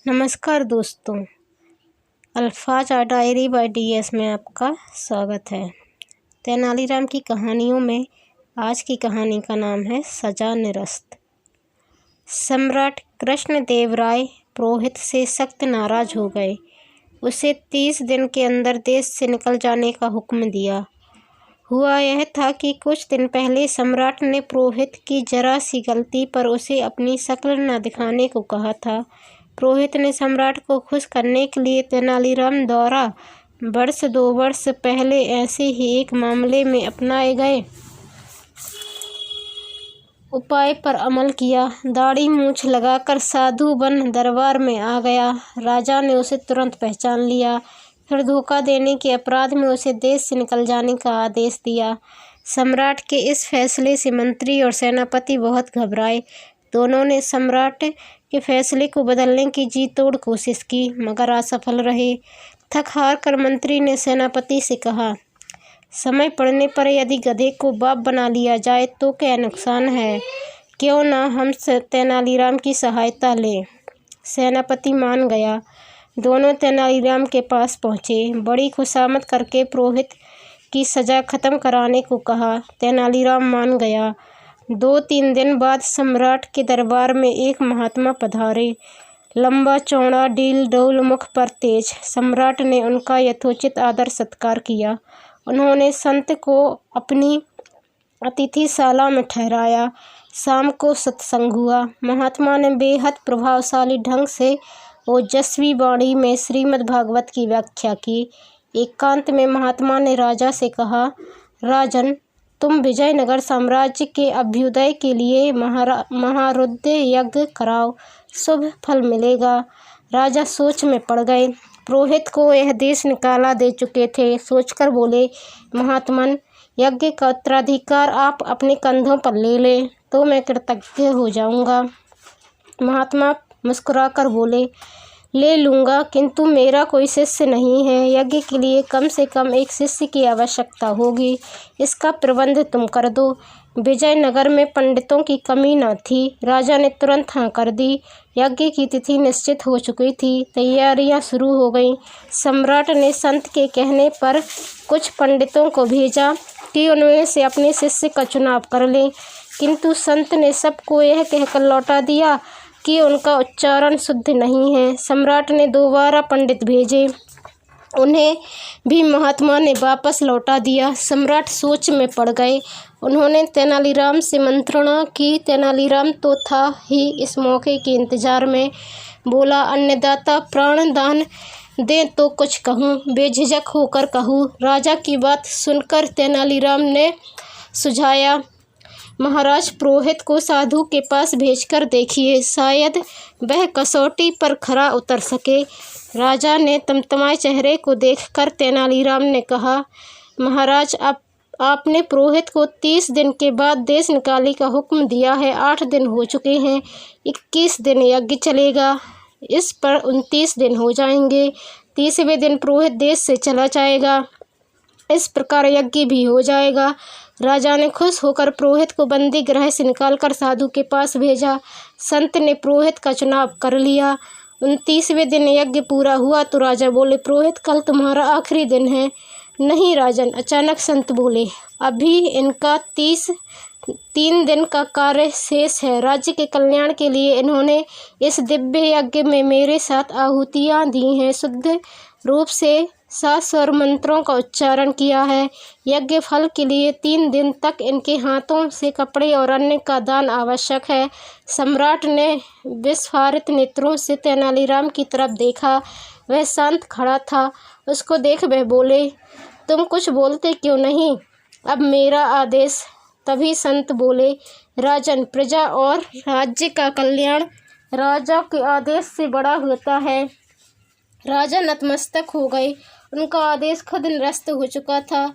नमस्कार दोस्तों, अल्फाज आ डायरी बाय DS में आपका स्वागत है। तेनालीराम की कहानियों में आज की कहानी का नाम है सजा निरस्त। सम्राट कृष्णदेव राय पुरोहित से सख्त नाराज हो गए। उसे 30 दिन के अंदर देश से निकल जाने का हुक्म दिया। हुआ यह था कि कुछ दिन पहले सम्राट ने पुरोहित की जरा सी गलती पर उसे अपनी शक्ल न दिखाने को कहा था। पुरोहित ने सम्राट को खुश करने के लिए तेनालीराम द्वारा वर्ष 2 वर्ष पहले ऐसे ही एक मामले में अपनाए गए उपाय पर अमल किया। दाढ़ी मूछ लगाकर साधु बन दरबार में आ गया। राजा ने उसे तुरंत पहचान लिया। फिर धोखा देने के अपराध में उसे देश से निकल जाने का आदेश दिया। सम्राट के इस फैसले से मंत्री और सेनापति बहुत घबराए। दोनों ने सम्राट के फैसले को बदलने की जी तोड़ कोशिश की, मगर असफल रहे। थक हार कर मंत्री ने सेनापति से कहा, समय पड़ने पर यदि गधे को बाप बना लिया जाए तो क्या नुकसान है? क्यों ना हम तेनालीराम की सहायता लें। सेनापति मान गया। दोनों तेनालीराम के पास पहुँचे। बड़ी खुशामद करके पुरोहित की सज़ा खत्म कराने को कहा। तेनालीराम मान गया। 2-3 दिन बाद सम्राट के दरबार में एक महात्मा पधारे। लंबा चौड़ा डील डौल, मुख पर तेज। सम्राट ने उनका यथोचित आदर सत्कार किया। उन्होंने संत को अपनी अतिथिशाला में ठहराया। शाम को सत्संग हुआ। महात्मा ने बेहद प्रभावशाली ढंग से ओजस्वी वाणी में श्रीमद् भागवत की व्याख्या की। एकांत में महात्मा ने राजा से कहा, राजन, तुम विजयनगर साम्राज्य के अभ्युदय के लिए महारुद्र यज्ञ कराओ, शुभ फल मिलेगा। राजा सोच में पड़ गए। पुरोहित को यह देश निकाला दे चुके थे। सोचकर बोले, महात्मन, यज्ञ का उत्तराधिकार आप अपने कंधों पर ले लें तो मैं कृतज्ञ हो जाऊंगा। महात्मा मुस्कुराकर बोले, ले लूँगा, किंतु मेरा कोई शिष्य नहीं है। यज्ञ के लिए कम से कम एक शिष्य की आवश्यकता होगी। इसका प्रबंध तुम कर दो। विजयनगर में पंडितों की कमी न थी। राजा ने तुरंत हाँ कर दी। यज्ञ की तिथि निश्चित हो चुकी थी। तैयारियां शुरू हो गईं। सम्राट ने संत के कहने पर कुछ पंडितों को भेजा कि उनमें से अपने शिष्य का चुनाव कर लें, किंतु संत ने सबको यह कहकर लौटा दिया कि उनका उच्चारण शुद्ध नहीं है। सम्राट ने दोबारा पंडित भेजे, उन्हें भी महात्मा ने वापस लौटा दिया। सम्राट सोच में पड़ गए। उन्होंने तेनालीराम से मंत्रणा की। तेनालीराम तो था ही इस मौके के इंतजार में। बोला, अन्नदाता प्राण दान दे तो कुछ कहूँ, बेझिझक होकर कहूँ। राजा की बात सुनकर तेनालीराम ने सुझाया, महाराज, पुरोहित को साधु के पास भेजकर देखिए, शायद वह कसौटी पर खरा उतर सके। राजा ने तमतमाए चेहरे को देखकर तेनालीराम ने कहा, महाराज, आपने पुरोहित को 30 दिन के बाद देश निकाले का हुक्म दिया है। 8 दिन हो चुके हैं। 21 दिन यज्ञ चलेगा। इस पर 29 दिन हो जाएंगे। 30वें दिन पुरोहित देश से चला जाएगा। इस प्रकार यज्ञ भी हो जाएगा। राजा ने खुश होकर पुरोहित को बंदी गृह से निकालकर साधु के पास भेजा। संत ने पुरोहित का चुनाव कर लिया। 29वें दिन यज्ञ पूरा हुआ तो राजा बोले, पुरोहित, कल तुम्हारा आखिरी दिन है। नहीं राजन, अचानक संत बोले, अभी इनका 3 दिन का कार्य शेष है। राज्य के कल्याण के लिए इन्होंने इस दिव्य यज्ञ में मेरे साथ आहुतियाँ दी हैं। शुद्ध रूप से 7 स्वर मंत्रों का उच्चारण किया है। यज्ञ फल के लिए 3 दिन तक इनके हाथों से कपड़े और अन्न का दान आवश्यक है। सम्राट ने विस्फारित नेत्रों से तेनालीराम की तरफ देखा। वह शांत खड़ा था। उसको देख वह बोले, तुम कुछ बोलते क्यों नहीं? अब मेरा आदेश। तभी संत बोले, राजन, प्रजा और राज्य का कल्याण राजा के आदेश से बड़ा होता है। राजा नतमस्तक हो गए। उनका आदेश खुद निरस्त हो चुका था।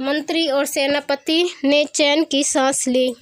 मंत्री और सेनापति ने चैन की सांस ली।